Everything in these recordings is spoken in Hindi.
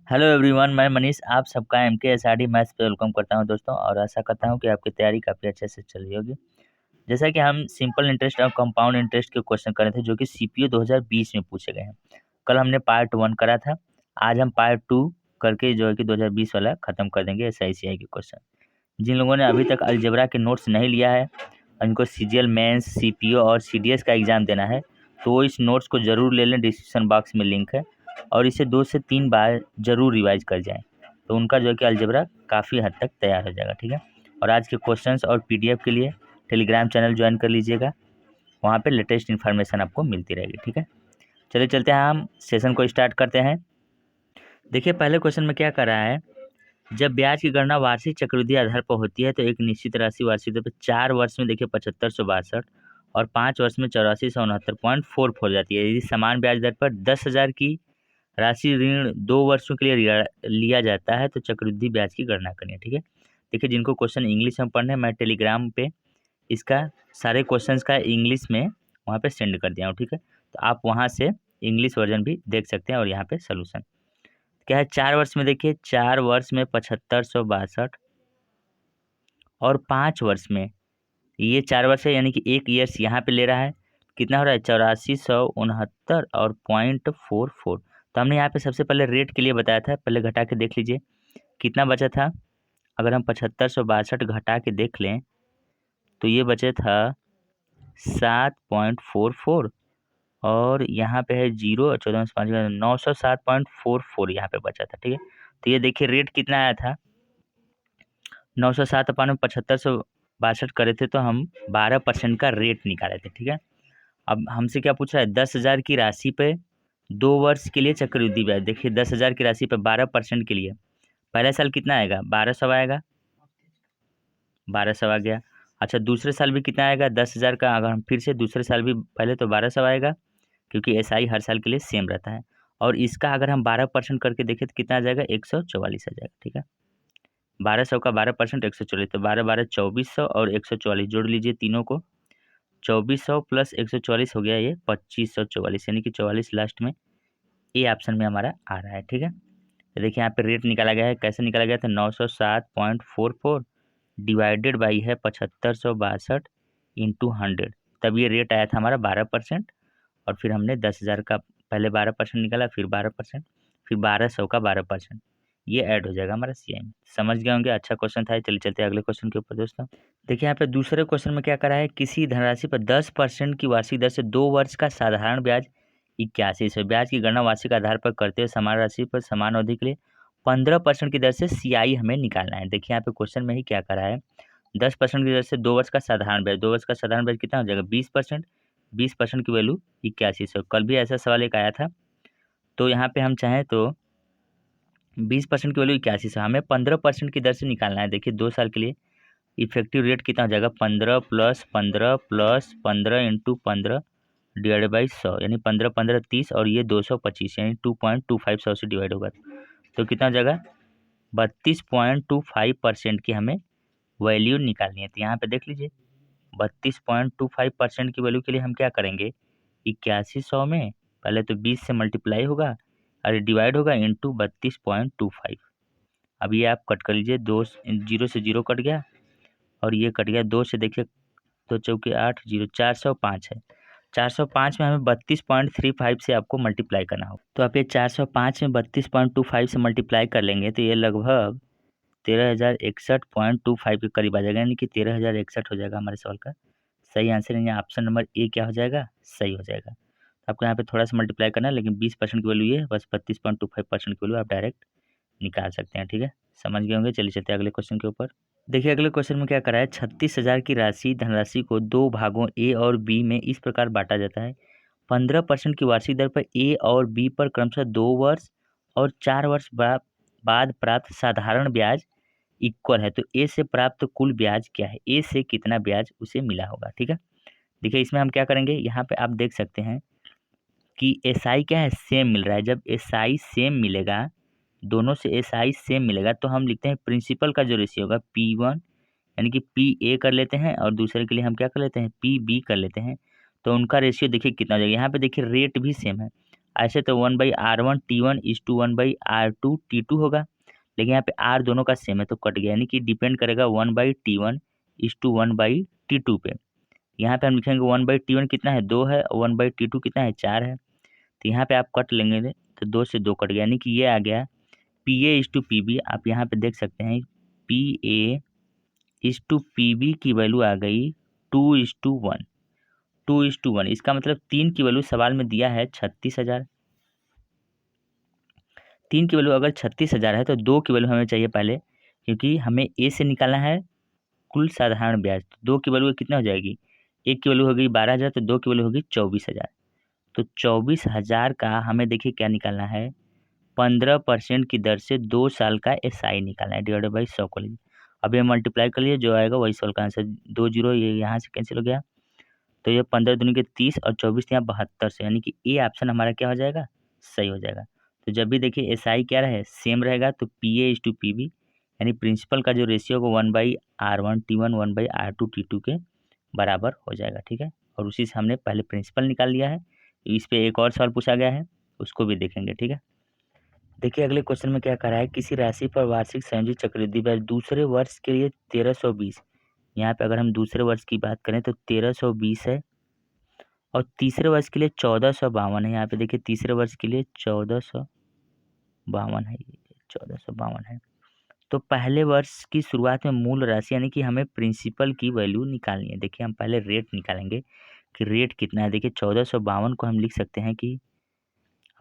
हेलो एवरीवन, मैं मनीष आप सबका MKSRD मैथ्स पे वेलकम करता हूं दोस्तों। और आशा करता हूं कि आपकी तैयारी काफ़ी अच्छे से चल रही होगी। जैसा कि हम सिंपल इंटरेस्ट और कंपाउंड इंटरेस्ट के क्वेश्चन कर रहे थे जो कि CPO 2020 में पूछे गए हैं। कल हमने पार्ट 1 करा था। आज हम पार्ट 2 करके जो है कि 2020 वाला ख़त्म कर देंगे SICI के क्वेश्चन। जिन लोगों ने अभी तक अलजेब्रा के नोट्स नहीं लिया है, उनको CGL मेंस, CPO और CDS का एग्ज़ाम देना है, तो वो इस नोट्स को ज़रूर ले लें। डिस्क्रिप्शन बॉक्स में लिंक है और इसे 2 से 3 बार ज़रूर रिवाइज कर जाएं, तो उनका जो है कि अलजेब्रा काफ़ी हद तक तैयार हो जाएगा। ठीक है। और आज के क्वेश्चंस और PDF के लिए टेलीग्राम चैनल ज्वाइन कर लीजिएगा, वहाँ पे लेटेस्ट इन्फॉर्मेशन आपको मिलती रहेगी। ठीक है। चलिए चलते हैं, हम सेशन को स्टार्ट करते हैं। देखिए पहले क्वेश्चन में क्या कर रहा है, जब ब्याज की गणना वार्षिक चक्रवृद्धि आधार पर होती है तो एक निश्चित राशि वार्षिक दर पर 4 वर्ष में देखिए 7562 और 5 वर्ष में 8469.44 हो जाती है। यदि समान ब्याज दर पर 10,000 की राशि ऋण 2 वर्षों के लिए लिया जाता है तो चक्रवृद्धि ब्याज की गणना करें। ठीक है। देखिए जिनको क्वेश्चन इंग्लिश में पढ़ने हैं, मैं टेलीग्राम पे इसका सारे क्वेश्चंस का इंग्लिश में वहाँ पे सेंड कर दिया हूँ। ठीक है। तो आप वहाँ से इंग्लिश वर्जन भी देख सकते हैं और यहाँ पे सोल्यूशन क्या है। 4 वर्ष में देखिए, 4 वर्ष में 7562 और 5 वर्ष में, ये 4 वर्ष है यानी कि 1 ईयर्स यहाँ पे ले रहा है। कितना हो रहा है, 8469 और 0.44। तो हमने यहाँ पे सबसे पहले रेट के लिए बताया था, पहले घटा के देख लीजिए कितना बचा था। अगर हम 7562 घटा के देख लें तो ये बचे था 7.44 और यहाँ पे है 0 और 14 से 5 907.44 यहाँ पे बचा था। ठीक है। तो ये देखिए रेट कितना आया था, 907 अपन में 7562 करे थे तो हम 12% का रेट निकाले थे। ठीक है। अब हमसे क्या पूछ रहा है, 10,000 की राशि पे 2 वर्ष के लिए चक्रवृद्धि ब्याज। देखिए 10,000 की राशि पे 12% के लिए पहला साल कितना आएगा, 1200 आएगा, 1200 आ गया। अच्छा दूसरे साल भी कितना आएगा, 10,000 का अगर हम फिर से दूसरे साल भी पहले तो 1200 आएगा, क्योंकि SI हर साल के लिए सेम रहता है। और इसका अगर हम 12% करके देखें तो कितना आ जाएगा, 144 आ जाएगा। ठीक है। 1200 का 12% 144, तो 12 12 2400 और 144 जोड़ लीजिए तीनों को, 2400 प्लस 144 हो गया ये 2544, यानी कि 44 लास्ट में ए ऑप्शन में हमारा आ रहा है। ठीक है। तो देखिए यहाँ पे रेट निकाला गया है, कैसे निकाला गया था, 907.44 डिवाइडेड बाई है 7562 इंटू 100, तब ये रेट आया था हमारा 12%। और फिर हमने 10,000 का पहले 12% निकाला, फिर 12%, फिर 1200 का 12%, ये ऐड हो जाएगा हमारा CI में। समझ गए होंगे, अच्छा क्वेश्चन था। चलिए चलते हैं अगले क्वेश्चन के ऊपर दोस्तों। देखिए यहाँ पे दूसरे क्वेश्चन में क्या करा है, किसी धनराशि पर 10% की वार्षिक दर से 2 वर्ष का साधारण ब्याज 81 ब्याज की गणना वार्षिक आधार पर करते हुए समान राशि पर समान अवधि के लिए 15% की दर से CI हमें निकालना है। देखिए यहाँ पे क्वेश्चन में ही क्या करा है, 10% की दर से 2 वर्ष का साधारण ब्याज, 2 वर्ष का साधारण ब्याज कितना हो जाएगा, 20%, 20% की वैल्यू 8100। कल भी ऐसा सवाल एक आया था, तो यहाँ पे हम चाहें तो 20% की वैल्यू 8100, हमें 15% की दर से निकालना है। देखिए 2 साल के लिए इफेक्टिव रेट कितना हो जाएगा, 15 plus 15 plus 15 into 15 divide by 100, यानी 15 15 30 और ये 225, यानी 2.25 100 से डिवाइड होगा तो कितना हो जाएगा, 32.25% की हमें वैल्यू निकालनी है। तो यहाँ पे देख लीजिए 32.25% की वैल्यू के लिए हम क्या करेंगे, 8100 में पहले तो 20 से मल्टीप्लाई होगा और डिवाइड होगा इंटू 32.25। अब ये आप कट कर लीजिए, 2 0 से 0 कट गया और ये कट गया 2 से, देखिए 2 चौके 8, 0 405 है। 405 में हमें 32.35 से आपको मल्टीप्लाई करना होगा। तो आप ये 405 में 32.25 से मल्टीप्लाई कर लेंगे तो ये लगभग 13,061.25 के करीब आ जाएगा, यानी कि 13,061 हो जाएगा हमारे सवाल का सही आंसर। यानी ऑप्शन नंबर ए क्या हो जाएगा, सही हो जाएगा। तो आपको यहाँ पे थोड़ा सा मल्टीप्लाई करना है, लेकिन 20% की वैल्यू ये है, बस 32.25% की वैल्यू आप डायरेक्ट निकाल सकते हैं। ठीक है, समझ गए होंगे। चलिए चलते हैं अगले क्वेश्चन के ऊपर। देखिए अगले क्वेश्चन में क्या करा है, 36,000 की राशि धनराशि को 2 भागों ए और बी में इस प्रकार बांटा जाता है। 15% की वार्षिक दर पर ए और बी पर क्रमशः 2 वर्ष और 4 वर्ष बाद प्राप्त साधारण ब्याज इक्वल है, तो ए से प्राप्त कुल ब्याज क्या है, ए से कितना ब्याज उसे मिला होगा। ठीक है। देखिए इसमें हम क्या करेंगे, यहाँ पे आप देख सकते हैं कि SI क्या है, सेम मिल रहा है। जब SI सेम मिलेगा, दोनों से SI सेम मिलेगा, तो हम लिखते हैं प्रिंसिपल का जो रेशियो होगा P1, यानी कि PA कर लेते हैं और दूसरे के लिए हम क्या कर लेते हैं, PB कर लेते हैं। तो उनका रेशियो देखिए कितना हो जाएगा। यहाँ पे देखिए रेट भी सेम है, ऐसे तो 1/R1 T1 is to 1/R2 T2 होगा, लेकिन यहाँ पे R दोनों का सेम है तो कट गया, यानी कि डिपेंड करेगा 1/T1 इज टू 1/T2 पे। यहाँ पे हम लिखेंगे 1/T1 कितना है 2 है और 1/T2 कितना है 4 है, तो यहाँ पे आप कट लेंगे तो 2 से 2 कट गया, यानी कि ये आ गया PA इज टू PB। आप यहाँ पे देख सकते हैं PA इज टू PB की वैल्यू आ गई 2:1, 2:1। इसका मतलब 3 की वैल्यू सवाल में दिया है 36,000। 3 की वैल्यू अगर 36,000 है तो 2 की वैल्यू हमें चाहिए पहले, क्योंकि हमें ए से निकालना है कुल साधारण ब्याज। तो 2 की वैल्यू कितना हो जाएगी, एक की वैल्यू हो गई 12,000 तो 2 की वैल्यू होगी 24,000। तो 24,000 का हमें देखिए क्या निकालना है, 15% की दर से 2 साल का SI निकालना है, डिवाइडेड बाई 100 कर लीजिए। अब ये मल्टीप्लाई कर लिए, जो आएगा वही सवाल का आंसर। 2 जीरो ये यहाँ से कैंसिल हो गया, तो ये 15 दूनी के 30 और 24 यहाँ 72 से, यानी कि ए ऑप्शन हमारा क्या हो जाएगा, सही हो जाएगा। तो जब भी देखिए SI क्या रहे सेम रहेगा तो PA इज टू PB, यानी प्रिंसिपल का जो रेशियो होगा 1/R1 T1 1/R2 T2 के बराबर हो जाएगा। ठीक है, और उसी से हमने पहले प्रिंसिपल निकाल लिया है। इस पे एक और सवाल पूछा गया है, उसको भी देखेंगे। ठीक है, देखिए अगले क्वेश्चन में क्या कह रहा है, किसी राशि पर वार्षिक संयोजित चक्रवृद्धि ब्याज दूसरे वर्ष के लिए 1320। यहाँ पे अगर हम दूसरे वर्ष की बात करें तो 1320 है, और तीसरे वर्ष के लिए 1452 है। यहाँ पे देखिए तीसरे वर्ष के लिए 1452 है, ये 1452 है। तो पहले वर्ष की शुरुआत में मूल राशि यानी कि हमें प्रिंसिपल की वैल्यू निकालनी है। देखिए हम पहले रेट निकालेंगे कि रेट कितना है। देखिए 1452 को हम लिख सकते हैं कि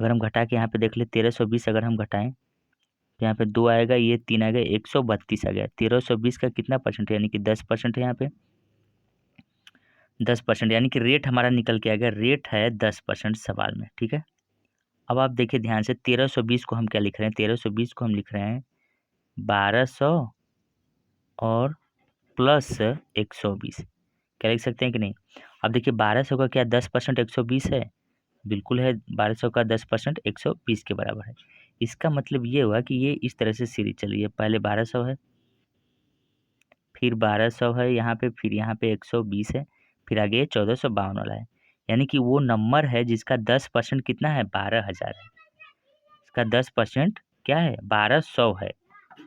अगर हम घटा के यहाँ पे देख ले 1320 अगर हम घटाएं तो यहाँ पे 2 आएगा, ये 3 आएगा, 132 आ गया। 1320 का कितना परसेंट है, यानी कि 10% है। यहाँ पे 10%, यानी कि रेट हमारा निकल के आ गया, रेट है 10% सवाल में। ठीक है, अब आप देखिए ध्यान से 1320 को हम क्या लिख रहे हैं, 1320 को हम लिख रहे हैं 1200 और प्लस 120, क्या लिख सकते हैं कि नहीं। अब देखिए 1200 का क्या 10% 120 है, बिल्कुल है, 1200 का 10% 120 के बराबर है। इसका मतलब ये हुआ कि ये इस तरह से सीरीज चल रही है, पहले 1200 है, फिर 1200 है यहाँ पे, फिर यहाँ पे 120 है, फिर आगे 1452 वाला है। यानी कि वो नंबर है जिसका 10% कितना है 12,000 है, इसका 10% क्या है 1200 है,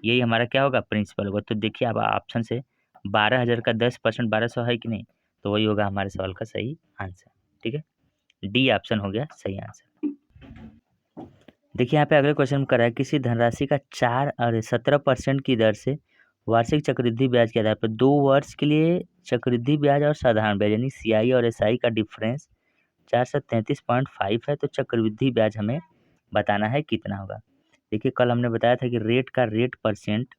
यही हमारा क्या होगा प्रिंसिपल होगा। तो देखिए अब ऑप्शन से 12,000 का 10% 1200 है कि नहीं, तो वही होगा हमारे सवाल का सही आंसर। ठीक है, डी ऑप्शन हो गया सही आंसर। देखिए यहाँ पे अगले क्वेश्चन में कर रहा है, किसी धनराशि का 17% की दर से वार्षिक चक्रवृद्धि ब्याज के आधार पर 2 वर्ष के लिए चक्रवृद्धि ब्याज और साधारण ब्याज यानी CI और SI का डिफरेंस 433.5 है, तो चक्रवृद्धि ब्याज हमें बताना है कितना होगा। देखिए कल हमने बताया था कि रेट का रेट परसेंट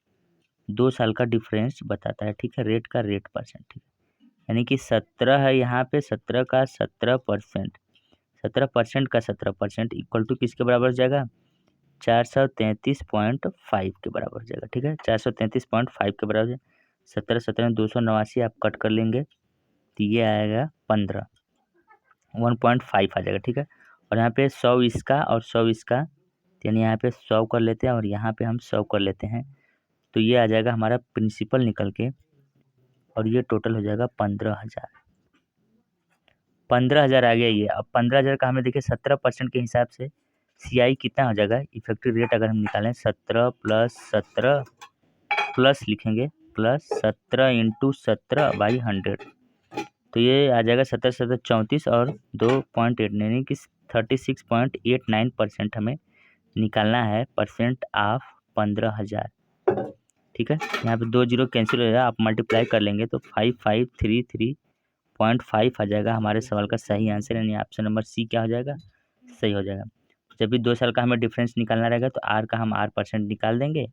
2 साल का डिफरेंस बताता है। ठीक है, रेट का रेट परसेंट, ठीक है, यानी कि 17 है यहाँ पे, 17 का 17%, 17% का 17% इक्वल टू किसके बराबर हो जाएगा, 433.5 के बराबर हो जाएगा। ठीक है, 433.5 के बराबर, 17 17 289 आप कट कर लेंगे तो ये आएगा 15, 1.5 आ जाएगा। ठीक है, और यहाँ पे 100 इसका और 100 इसका, यानी यहाँ पे 100 कर लेते हैं और यहाँ पे हम 100 कर लेते हैं, तो ये आ जाएगा हमारा प्रिंसिपल निकल के, और ये टोटल हो जाएगा 15,000। 15,000 आ गया ये। अब 15,000 का हमें देखिए 17% के हिसाब से CI कितना हो जाएगा, इफेक्टिव रेट अगर हम निकालें 17 प्लस 17 प्लस लिखेंगे प्लस 17 इंटू 17/100, तो ये आ जाएगा 17 17 34 और 2.8 यानी कि 36.89% हमें निकालना है परसेंट ऑफ 15,000। ठीक है, यहाँ पे 2 जीरो कैंसिल हो जाएगा, आप मल्टीप्लाई कर लेंगे तो 5533.5 आ जाएगा हमारे सवाल का सही आंसर, यानी ऑप्शन नंबर C क्या हो जाएगा, सही हो जाएगा। जब भी 2 साल का हमें डिफरेंस निकालना रहेगा तो R का हम R% निकाल देंगे,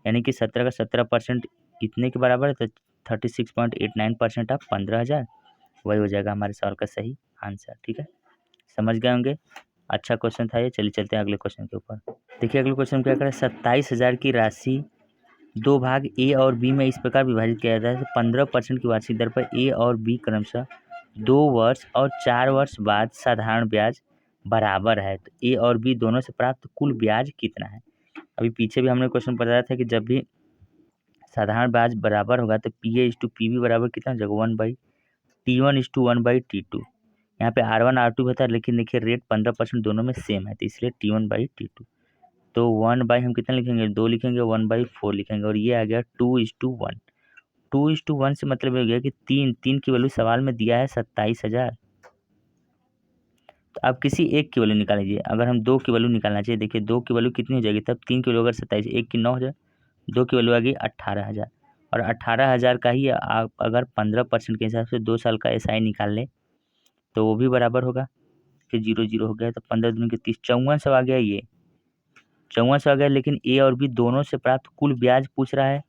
यानी कि 17 का 17% इतने के बराबर है, तो 36.89% ऑफ 15,000 वही हो जाएगा हमारे सवाल का सही आंसर। ठीक है, समझ गए होंगे, अच्छा क्वेश्चन था ये। चलिए चलते हैं अगले क्वेश्चन के ऊपर। देखिए अगले क्वेश्चन क्या करें, 27,000 की राशि 2 भाग A और B में इस प्रकार विभाजित किया जाता है, 15% की वार्षिक दर पर A और B क्रमशः 2 वर्ष और 4 वर्ष बाद साधारण ब्याज बराबर है, तो A और B दोनों से प्राप्त कुल ब्याज कितना है। अभी पीछे भी हमने क्वेश्चन बताया था कि जब भी साधारण ब्याज बराबर होगा तो PA इज टू PB बराबर कितना हो जाएगा, 1/T1 इज टू 1/T2, यहाँ पे R1 R2 भी होता है, लेकिन देखिए रेट 15% दोनों में सेम है, तो इसलिए T1/T2। तो 1 बाई हम कितना लिखेंगे, 2 लिखेंगे, 1/4 लिखेंगे, और ये आ गया 2:1। 2:1 से मतलब ये हो गया कि 3 की वैल्यू सवाल में दिया है 27,000। तो आप किसी एक की वैल्यू निकाल लीजिए। अगर हम 2 की वैल्यू निकालना चाहिए, देखिए 2 की वैल्यू कितनी हो जाएगी तब, 3 की वैल्यू अगर 27, 1 की 9 हो जाए, 2 की वैल्यू आ गई 18,000। और 18,000 का ही आप अगर 15% के हिसाब से 2 साल का SI निकाल लें तो वो भी बराबर होगा, फिर 0 हो गया, तो 15 दूनी के 30, 5400 आ गया। ये 5400 आ गया, लेकिन ए और बी दोनों से प्राप्त कुल ब्याज पूछ रहा है,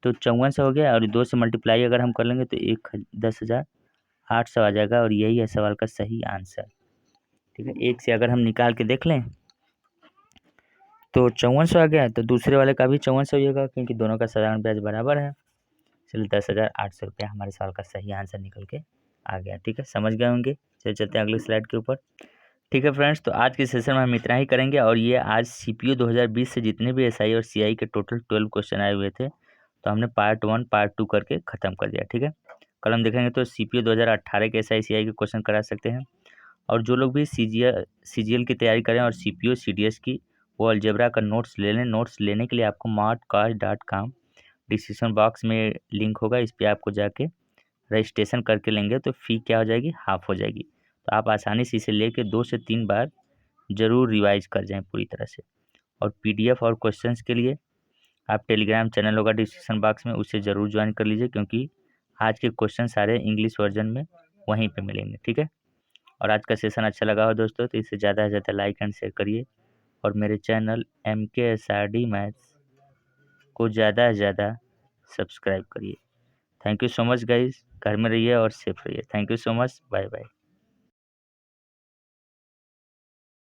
तो 5400 हो गया, और 2 से मल्टीप्लाई अगर हम कर लेंगे तो 10,800 आ जाएगा, और यही है सवाल का सही आंसर। ठीक है, एक से अगर हम निकाल के देख लें तो 5400 आ गया, तो दूसरे वाले का भी 5400 ही होगा, क्योंकि दोनों का साधारण ब्याज बराबर है। चलिए 10,800 रुपया हमारे सवाल का सही आंसर निकल के आ गया। ठीक है, समझ गए होंगे। चलिए चलते हैं अगले स्लाइड के ऊपर। ठीक है फ्रेंड्स, तो आज के सेशन में हम इतना ही करेंगे, और ये आज CPO 2020 से जितने भी SI और CI के टोटल 12 क्वेश्चन आए हुए थे, तो हमने पार्ट 1 पार्ट 2 करके ख़त्म कर दिया। ठीक है, कल हम देखेंगे तो CPO 2018 के SI CI के क्वेश्चन करा सकते हैं, और जो लोग भी CGL की तैयारी करें और CPO CDS की, वो अलजेब्रा का नोट्स ले लें। नोट्स लेने के लिए आपको markcast.com डिस्क्रिप्शन बॉक्स में लिंक होगा, इस पर आपको जाके रजिस्ट्रेशन करके लेंगे तो फ़ी क्या हो जाएगी, हाफ हो जाएगी। तो आप आसानी से इसे लेके 2 से 3 बार ज़रूर रिवाइज कर जाएं पूरी तरह से। और PDF और क्वेश्चंस के लिए आप टेलीग्राम चैनल होगा डिस्क्रिप्शन बॉक्स में, उसे ज़रूर ज्वाइन कर लीजिए, क्योंकि आज के क्वेश्चन सारे इंग्लिश वर्जन में वहीं पे मिलेंगे। ठीक है, और आज का सेशन अच्छा लगा हो दोस्तों तो इसे ज़्यादा से ज़्यादा लाइक एंड शेयर करिए, और मेरे चैनल MKSRD मैथ्स को ज़्यादा से ज़्यादा सब्सक्राइब करिए। Thank you so much guys, घर में रहिए और सेफ रहिए। Thank you so much, bye bye.